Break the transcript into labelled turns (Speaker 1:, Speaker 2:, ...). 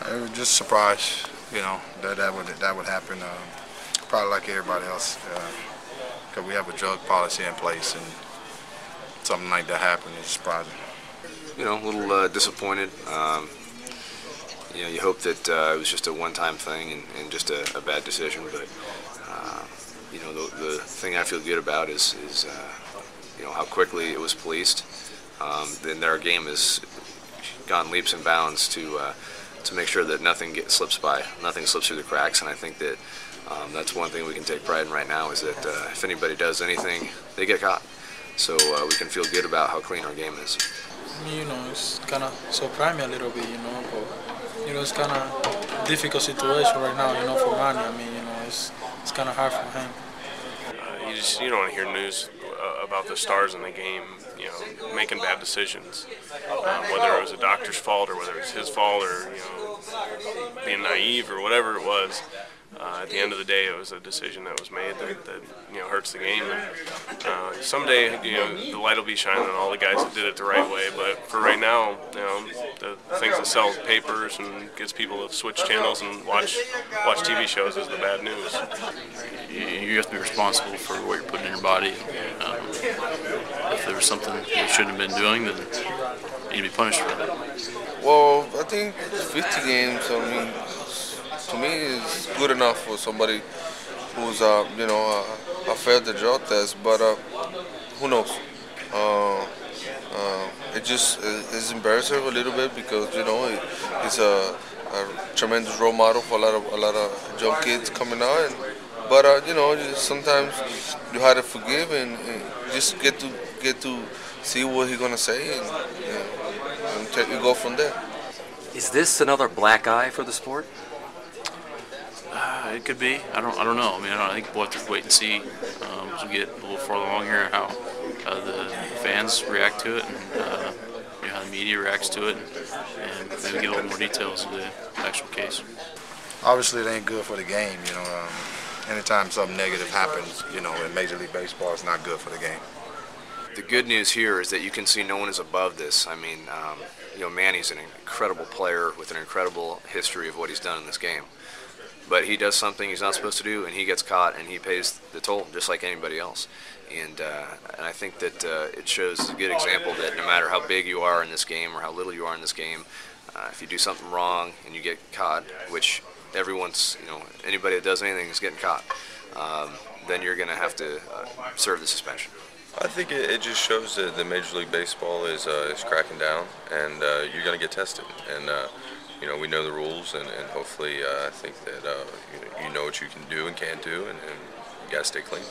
Speaker 1: It was just a surprise, you know, that would happen. Probably like everybody else, because we have a drug policy in place, and something like that happened is surprising.
Speaker 2: You know, a little disappointed. You know, you hope that it was just a one-time thing and just a bad decision. But you know, the thing I feel good about is you know, how quickly it was policed. Then our game has gone leaps and bounds to make sure that nothing slips through the cracks. And I think that that's one thing we can take pride in right now, is that if anybody does anything, they get caught. So we can feel good about how clean our game is.
Speaker 3: You know, it's kind of surprised me a little bit, you know, but, you know, it's kind of difficult situation right now, you know, for Manny. I mean, you know, it's kind of hard for him.
Speaker 4: You don't want to hear news about the stars in the game, you know, making bad decisions, whether it was a doctor's fault or whether it's his fault, or, you know, being naive or whatever it was. At the end of the day, it was a decision that was made that you know, hurts the game. And, someday, you know, the light will be shining on all the guys that did it the right way. But for right now, you know, the things that sell papers and gets people to switch channels and watch TV shows is the bad news.
Speaker 5: You have to be responsible for what you're putting in your body. If there was something you shouldn't have been doing, then you need to be punished for that.
Speaker 6: Well, I think 50 games, I mean, to me, is good enough for somebody who's, you know, failed the drug test. But who knows? It just is embarrassing a little bit, because, you know, he's a tremendous role model for a lot of young kids coming out. But you know, sometimes you have to forgive and just get to see what he's gonna say, and you go from there.
Speaker 7: Is this another black eye for the sport?
Speaker 5: It could be. I don't know. I mean, I think we'll have to wait and see as we get a little further along here how the fans react to it, and you know, how the media reacts to it, and maybe get a little more details of the actual case.
Speaker 1: Obviously, it ain't good for the game. You know, anytime something negative happens, you know, in Major League Baseball, it's not good for the game.
Speaker 2: The good news here is that you can see no one is above this. I mean, you know, Manny's an incredible player with an incredible history of what he's done in this game. But he does something he's not supposed to do, and he gets caught, and he pays the toll, just like anybody else. And I think that it shows a good example that no matter how big you are in this game or how little you are in this game, if you do something wrong and you get caught, which everyone's, you know, anybody that does anything is getting caught, then you're going to have to serve the suspension.
Speaker 8: I think it just shows that the Major League Baseball is cracking down, and you're going to get tested. And you know, we know the rules, and hopefully I think that you know what you can do and can't do, and you got to stay clean.